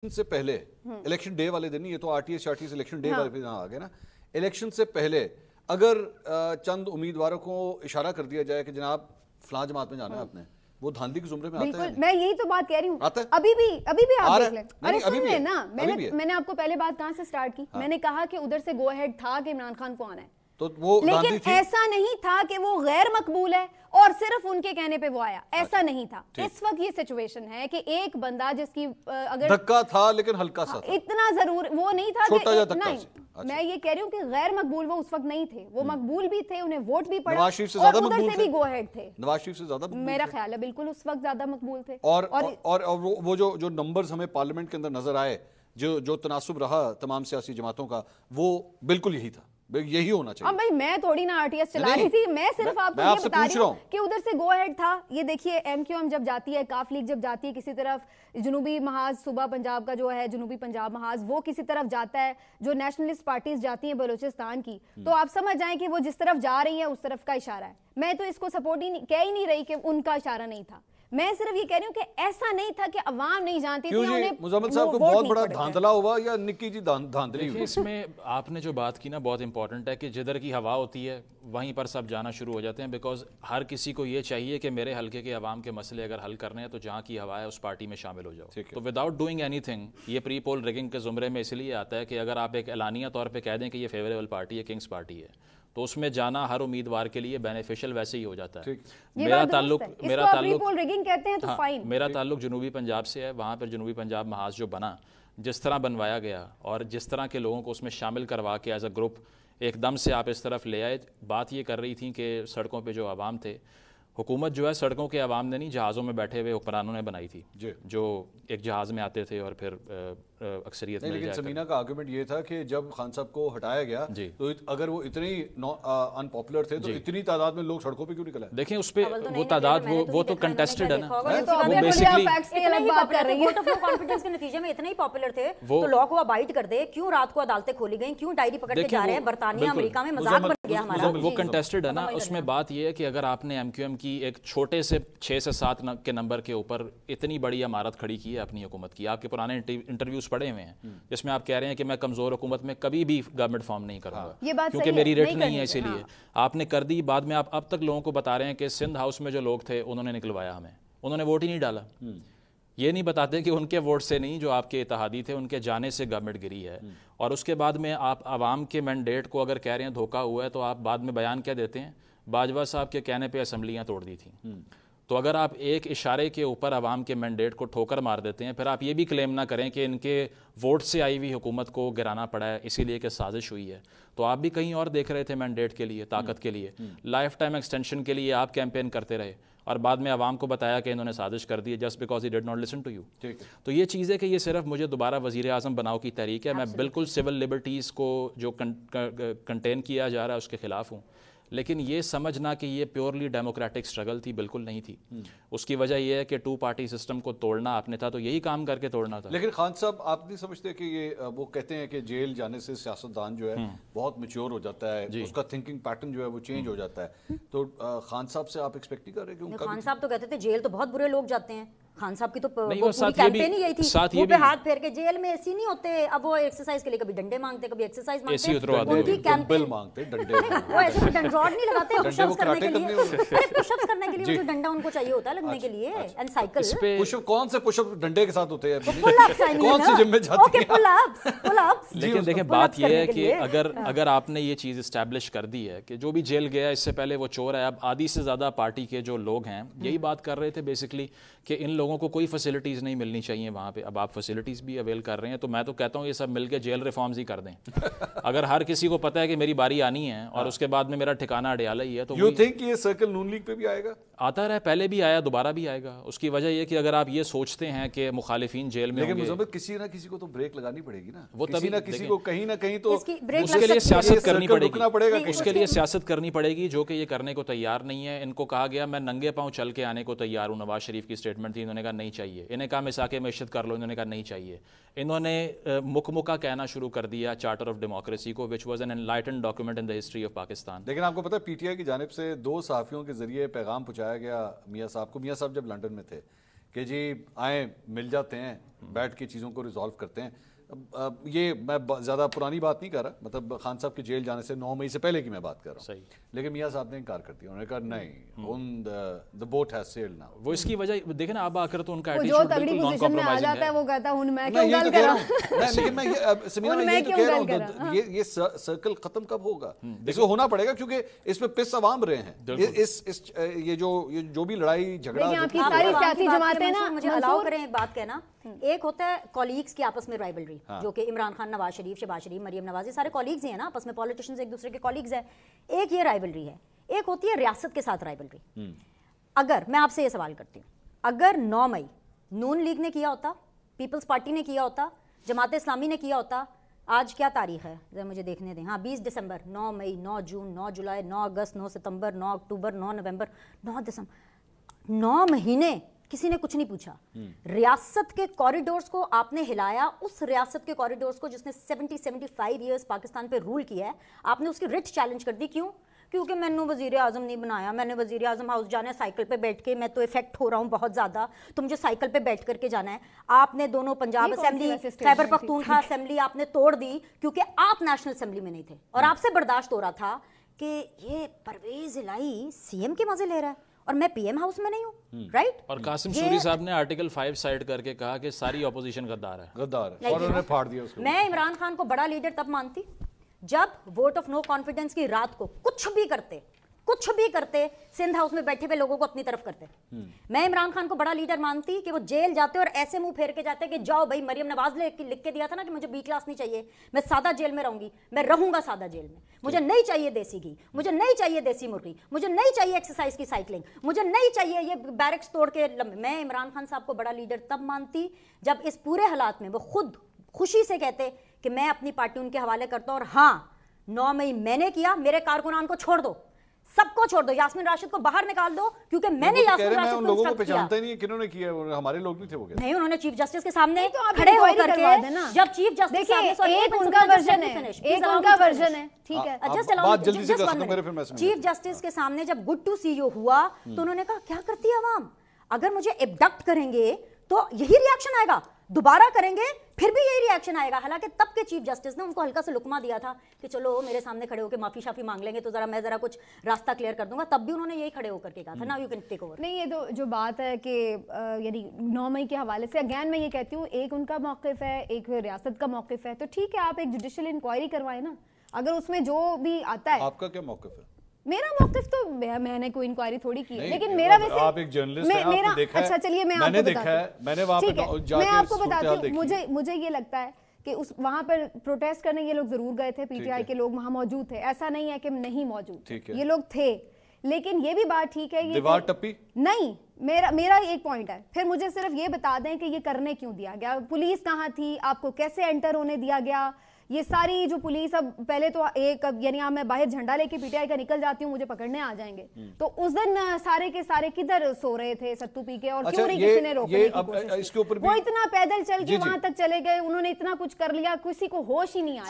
سے پہلے election day والے دن، یہ تو آرٹیس الیکشن ڈے والے دن آ گئے نا، الیکشن سے پہلے اگر چند امیدواروں کو اشارہ کر دیا جائے کہ جناب فلاں جماعت میں جانا ہے آپ نے، وہ دھاندلی کے زمرے میں آتا ہے؟ میں یہی تو بات کہہ رہی ہوں، ابھی بھی آپ دیکھ لیں. ارے سنیے نا، میں نے آپ کو پہلے بات کہاں سے سٹارٹ کی، میں نے کہا کہ ادھر سے گو ہیڈ تھا کہ عمران خان کو آنا ہے، لیکن ایسا نہیں تھا کہ وہ غیر مقبول ہے اور صرف ان کے کہنے پہ وہ آیا، ایسا نہیں تھا. اس وقت یہ سچویشن ہے کہ ایک بندہ جس کی اگر دھکا تھا لیکن ہلکا سا تھا، اتنا ضرور وہ نہیں تھا کہ نہیں، میں یہ کہہ رہی ہوں کہ غیر مقبول وہ اس وقت نہیں تھے، وہ مقبول بھی تھے، انہیں ووٹ بھی پڑا اور ادھر سے بھی گو ہیڈ تھے. نواز شریف سے زیادہ میرا خیال ہے بالکل اس وقت زیادہ مقبول تھے. اور وہ جو نمبرز ہمیں پارلیمنٹ کے اندر نظر آئے، جو تناسب رہا تمام سیاسی جماعتوں کا، وہ بالکل یہی تھا، یہی ہونا چاہیے. اب بھائی میں تھوڑی نا آر ٹی ایس چلا رہی تھی، میں صرف آپ کو یہ بتا رہی ہوں کہ ادھر سے گو ہیڈ تھا. یہ دیکھیے ایم کیو ایم جب جاتی ہے، کاف لیگ جب جاتی ہے کسی طرف، جنوبی محاذ صوبہ پنجاب کا جو ہے جنوبی پنجاب محاذ وہ کسی طرف جاتا ہے، جو نیشنلسٹ پارٹیز جاتی ہیں بلوچستان کی، تو آپ سمجھ جائیں کہ وہ جس طرف جا رہی ہیں اس طرف کا اشارہ ہے. میں تو اس کو سپورٹ کہہ ہی نہیں رہی کہ ان کا اشارہ نہیں تھا، میں صرف یہ کہہ رہی ہوں کہ ایسا نہیں تھا کہ عوام نہیں جانتی تھی. کیوں جی مزمل صاحب کو بہت بڑا دھاندلا ہوا یا نکی جی دھاندلی ہوئی؟ اس میں آپ نے جو بات کی نا بہت امپورٹنٹ ہے کہ جدھر کی ہوا ہوتی ہے وہیں پر سب جانا شروع ہو جاتے ہیں، بیکاز ہر کسی کو یہ چاہیے کہ میرے حلقے کے عوام کے مسئلے اگر حل کرنے ہیں تو جہاں کی ہوا ہے اس پارٹی میں شامل ہو جاؤ. تو وداؤٹ ڈوئنگ اینی تھنگ، یہ پری پول ریگنگ کے زمرے میں اس لیے آتا ہے کہ اگر آپ ایک اعلانیہ طور پہ کہہ دیں کہ یہ فیوریبل پارٹی ہے، کنگز پارٹی ہے، تو اس میں جانا ہر امیدوار کے لیے بینیفیشل ویسے ہی ہو جاتا ہے. میرا تعلق جنوبی پنجاب سے ہے. وہاں پر جنوبی پنجاب محاذ جو بنا، جس طرح بنوایا گیا اور جس طرح کے لوگوں کو اس میں شامل کروا کے ایز اے گروپ ایک دم سے آپ اس طرف لے آئے. بات یہ کر رہی تھیں کہ سڑکوں پہ جو عوام تھے، حکومت جو ہے سڑکوں کے عوام نے نہیں، جہازوں میں بیٹھے ہوئے حکمرانوں نے بنائی تھی، جو ایک جہاز میں آتے تھے اور پھر اکثریت میں. لیکن سمینہ کا آرگومنٹ یہ تھا کہ جب خان صاحب کو ہٹایا گیا تو اگر وہ اتنی ان پاپولر تھے تو اتنی تعداد میں لوگ سڑکوں پہ کیوں نکل آئے؟ دیکھیں اس پہ وہ تعداد وہ تو کنٹیسٹڈ ہے نا، وہ بیسیکلی کانفیڈنس کے نتیجے میں اتنے ہی پاپولر تھے تو لا کو ابائڈ کر دے، کیوں رات کو عدالتیں کھولی گئیں، کیوں ڈائری پکڑ کے جا رہے ہیں برطانیہ امریکہ میں، مذاق بن گیا ہمارا. وہ کنٹیسٹڈ ہے نا. اس میں بات یہ ہے کہ اگر آپ نے ایم کیو ایم کی ایک چھوٹے سے 6 سے 7 کے نمبر کے اوپر اتنی بڑی عمارت کھڑی کی ہے اپنی حکومت کی، آپ کے پرانے انٹرویوز پڑے ہوئے ہیں جس میں آپ کہہ رہے ہیں کہ میں کمزور حکومت میں کبھی بھی گورنمنٹ فارم نہیں کروں گا کیونکہ میری ریٹ نہیں ہے، اسی لیے آپ نے کر دی. بعد میں آپ اب تک لوگوں کو بتا رہے ہیں کہ سندھ ہاؤس میں جو لوگ تھے انہوں نے نکلوایا ہمیں، انہوں نے ووٹ ہی نہیں ڈالا. یہ نہیں بتاتے کہ ان کے ووٹ سے نہیں، جو آپ کے اتحادی تھے ان کے جانے سے گورنمنٹ گری ہے. اور اس کے بعد میں آپ عوام کے مینڈیٹ کو اگر کہہ رہے ہیں دھوکہ ہوا ہے تو آپ بعد میں بیان کیا دیتے ہیں؟ باجوہ صاحب کے کہنے پہ اسمبلیاں توڑ دی تھیں. تو اگر آپ ایک اشارے کے اوپر عوام کے مینڈیٹ کو ٹھوکر مار دیتے ہیں، پھر آپ یہ بھی کلیم نہ کریں کہ ان کے ووٹ سے آئی ہوئی حکومت کو گرانا پڑا ہے اسی لیے کہ سازش ہوئی ہے. تو آپ بھی کہیں اور دیکھ رہے تھے مینڈیٹ کے لیے، طاقت کے لیے، لائف ٹائم ایکسٹینشن کے لیے آپ کیمپین کرتے رہے اور بعد میں عوام کو بتایا کہ انہوں نے سازش کر دی ہے just because he did not listen to you. تو یہ چیز ہے کہ یہ صرف مجھے دوبارہ وزیر اعظم بناؤ کی تحریک ہے. میں بالکل سول لبرٹیز کو جو کنٹین کیا جا رہا ہے اس کے خلاف ہوں، لیکن یہ سمجھنا کہ یہ پیورلی ڈیموکریٹک سٹرگل تھی، بالکل نہیں تھی. اس کی وجہ یہ ہے کہ 2 پارٹی سسٹم کو توڑنا آپ نے تھا، تو یہی کام کر کے توڑنا تھا. لیکن خان صاحب آپ نہیں سمجھتے کہ یہ وہ کہتے ہیں کہ جیل جانے سے سیاستدان جو ہے بہت میچور ہو جاتا ہے، اس کا تھنکنگ پیٹرن جو ہے وہ چینج ہو جاتا ہے، تو خان صاحب سے آپ ایکسپیکٹ نہیں کر رہے کہ خان صاحب تو کہتے تھے جیل تو بہت برے لوگ جاتے ہیں. خان صاحب کی تو پوری کیمپین ہی یہی تھی، منہ پہ ہاتھ پھیر کے جیل میں ایسی نہیں ہوتے. اب وہ ایکسرسائز کے لیے کبھی ڈنڈے مانگتے، کبھی ایکسرسائز مانگتے، ان کی کیمپین مانگتے ڈنڈے، وہ ایسے ڈنڈروڈ نہیں لگاتے پش اپس کرنے کے لیے، ارے پش اپس کرنے کے لیے جو ڈنڈا ان کو چاہیے ہوتا ہے لگنے کے لیے، اینڈ سائیکل. پش اپ کون سے پش اپ ڈنڈے کے ساتھ ہوتے ہیں؟ پل اپس کون سی جم میں جاتے ہیں؟ Pull ups. لیکن دیکھیں بات یہ ہے کہ اگر آپ نے یہ چیز اسٹیبلش کر دی ہے کہ جو بھی جیل گیا اس سے پہلے وہ چور ہے، اب آدھی سے زیادہ پارٹی کے جو لوگ ہیں یہی بات کر رہے تھے بیسکلی کہ ان لوگوں کو کوئی فیسلٹیز نہیں ملنی چاہیے وہاں پہ. اب آپ فیسلٹیز بھی اویل کر رہے ہیں، تو میں تو کہتا ہوں یہ سب مل کے جیل ریفارمز ہی کر دیں. اگر ہر کسی کو پتہ ہے کہ میری باری آنی ہے اور اس کے بعد میں میرا ٹھکانہ اڈیالہ ہی ہے، تو یو تھنک یہ سرکل نون لیگ پہ بھی آئے گا؟ آتا رہا، پہلے بھی آیا، دوبارہ بھی آئے گا. اس کی وجہ یہ کہ اگر آپ یہ سوچتے ہیں کہ مخالفین جیل میں ہوں گے، لیکن کسی نہ کسی کو تو بریک لگانی پڑے گی نا، وہ کسی نہ کسی کو کہیں نہ کہیں تو اس کے لیے سیاست کرنی پڑے گی. اس کے لیے سیاست کرنی پڑے گی جو کہ یہ کرنے کو تیار نہیں ہے. ان کو کہا گیا میں ننگے پاؤں چل کے آنے کو تیار ہوں، نواز شریف کی اسٹیٹمنٹ تھی، انہوں نے کہا نہیں چاہیے. انہیں کہا مساک معیشت کر لو، انہوں نے کہا نہیں چاہیے. انہوں نے مکمکہ کہنا شروع کر دیا چارٹر آف ڈیموکریسی کو، which was an enlightened document in the history of Pakistan. لیکن آپ کو پتہ ہے پی ٹی آئی کی جانب سے 2 صحافیوں کے ذریعے پیغام پہنچایا گیا میاں صاحب کو، میاں صاحب جب لنڈن میں تھے، کہ جی آئیں مل جاتے ہیں بیٹھ کے چیزوں کو ریزالو کرتے ہیں. یہ میں زیادہ پرانی بات نہیں کر رہا, مطلب خان صاحب کے جیل جانے سے 9 مئی سے پہلے کی میں بات کر رہا ہوں, لیکن میاں صاحب نے انکار کر دیا. انہوں نے کہا نہیں, the boat has sailed now. وہ اس کی وجہ دیکھیں نا, اب آ کر تو ان کا ایٹیٹیوڈ بالکل نان کمپرومائزنگ ہے. وہ کہتا ہوں میں کیوں گل کر رہا ہوں, لیکن میں سمیرہ یہ تو کہہ رہا ہوں, یہ سرکل ختم کب ہوگا؟ اس کو ہونا پڑے گا, کیونکہ اس میں پس عوام رہے ہیں. یہ جو بھی لڑائی جھگڑا, آپ کی ساری سیاسی جماعتیں نا, مجھے الاؤ کریں ایک بات کہنا. ایک ہوتا ہے کولیگز کی آپس میں رائیولری, جو کہ عمران خان, نواز شریف, شہباز شریف, مریم نواز, یہ سارے کولیگز ہیں نا آپس میں, پولیٹیشنز ایک دوسرے کے کولیگز ہیں. ایک یہ رائیولری ہے. ایک ہوتی ہے ریاست کے ساتھ رائیولری. اگر میں آپ سے یہ سوال کرتی ہوں, اگر 9 مئی نون لیگ نے کیا ہوتا, پیپلز پارٹی نے کیا ہوتا, جماعت اسلامی نے کیا ہوتا, آج کیا تاریخ ہے ذرا مجھے دیکھنے دیں, ہاں 20 دسمبر, 9 مئی, 9 جون, 9 جولائی, 9 اگست, 9 ستمبر, 9 اکتوبر, 9 نومبر, 9 دسمبر, 9 مہینے کسی نے کچھ نہیں پوچھا. ریاست کے کوریڈورز کو آپ نے ہلایا, اس ریاست کے کوریڈورز کو جس نے 75 ایئرز پاکستان پہ رول کیا ہے, آپ نے اس کی رٹ چیلنج کر دی. کیوں؟ کیونکہ میں نے وزیر اعظم نہیں بنایا, میں نے وزیر اعظم ہاؤس جانا ہے سائیکل پہ بیٹھ کے, میں تو افیکٹ ہو رہا ہوں بہت زیادہ, تو مجھے سائیکل پہ بیٹھ کر کے جانا ہے. آپ نے دونوں پنجاب اسمبلی, خیبر پختونخوا اسمبلی آپ نے توڑ دی, کیونکہ آپ نیشنل اسمبلی میں نہیں تھے, اور آپ سے برداشت ہو رہا تھا کہ یہ پرویز الہی سی ایم کے مزے لے رہا ہے اور میں پی ایم ہاؤس میں نہیں ہوں, رائٹ. اور قاسم سوری صاحب نے آرٹیکل 5 سائڈ کر کے کہا کہ ساری اپوزیشن غدار ہے, اور انہوں نے پھاڑ دیا اس کو. میں عمران خان کو بڑا لیڈر تب مانتی جب ووٹ آف نو کانفیڈنس کی رات کو کچھ بھی کرتے سندھ ہاؤس میں بیٹھے ہوئے لوگوں کو اپنی طرف کرتے. میں عمران خان کو بڑا لیڈر مانتی کہ وہ جیل جاتے اور ایسے منہ پھیر کے جاتے کہ جاؤ بھائی, مریم نواز لکھ کے دیا تھا نا کہ مجھے بی کلاس نہیں چاہیے, میں سادہ جیل میں رہوں گی, میں رہوں گا سادہ جیل میں, مجھے نہیں چاہیے دیسی گھی, مجھے نہیں چاہیے دیسی مرغی, مجھے نہیں چاہیے ایکسرسائز کی سائیکلنگ, مجھے نہیں چاہیے یہ بیرکس توڑ کے. میں عمران خان صاحب کو بڑا لیڈر تب مانتی جب اس پورے حالات میں وہ خود خوشی سے کہتے کہ میں اپنی پارٹی ان کے حوالے کرتا ہوں, اور ہاں 9 مئی میں نے کیا, میرے کارکنان کو چھوڑ دو, سب کو چھوڑ دو, یاسمین راشد کو باہر نکال دو, کیونکہ میں نے یاسمین راشد کو لوگوں کو پہچانتا ہی نہیں, کنہوں نے کیا, ہمارے لوگ نہیں تھے وہ. نہیں, انہوں نے چیف جسٹس کے سامنے کھڑے ہو کر کے, جب چیف جسٹس سامنے, ایک ان کا ورژن ہے, ٹھیک ہے, چیف جسٹس کے سامنے جب گڈ ٹو سی یو ہوا تو انہوں نے کہا کیا کرتی ہے عوام, اگر مجھے ایبڈکٹ کریں گے تو یہی ریاکشن آئے گا, دوبارہ کریں گے پھر بھی یہی ریاکشن آئے گا. حالانکہ تب کے چیف جسٹس نے ان کو ہلکا سے لقمہ دیا تھا کہ چلو میرے سامنے کھڑے ہو کے معافی شافی مانگ لیں گے تو میں ذرا کچھ راستہ کلیئر کر دوں گا, تب بھی انہوں نے یہی کھڑے ہو کر کے کہا تھا نا یو کین ٹیک اوور. نہیں, یہ تو جو بات ہے کہ یعنی 9 مئی کے حوالے سے اگین میں یہ کہتی ہوں, ایک ان کا موقف ہے, ایک ریاست کا موقف ہے, تو ٹھیک ہے آپ ایک جوڈیشل انکوائری کروائیں نا, اگر اس میں جو بھی آتا ہے. آپ کا کیا موقف ہے؟ میرا موقف تو میں نے کوئی انکوائری تھوڑی کی ہے, لیکن میرا ویسے آپ ایک جرنلسٹ ہیں, آپ نے دیکھا ہے, اچھا چلیے میں آپ کو بتاتی ہوں, مجھے یہ لگتا ہے کہ وہاں پر پروٹیسٹ کرنے یہ لوگ ضرور گئے تھے, پی ٹی آئی کے لوگ وہاں موجود تھے, ایسا نہیں ہے کہ نہیں موجود, یہ لوگ تھے, لیکن یہ بھی بات ٹھیک ہے, یہ دیوار ٹپی نہیں, میرا ایک پوائنٹ ہے. پھر مجھے صرف یہ بتا دیں کہ یہ کرنے کیوں دیا گیا, پولیس کہاں تھی, آپ کو کیسے انٹر ہونے دیا گیا, یہ ساری جو پولیس, اب پہلے تو ایک یعنی میں باہر جھنڈا لے کے پی ٹی آئی کا نکل جاتی ہوں, مجھے پکڑنے آ جائیں گے, تو اس دن سارے کے سارے کدھر سو رہے تھے ستو پی کے, اور کیوں نہیں کسی نے روکنے کی کوشش کی, وہ اتنا پیدل چل کے وہاں تک چلے گئے, انہوں نے اتنا کچھ کر لیا, کسی کو ہوش ہی نہیں آیا.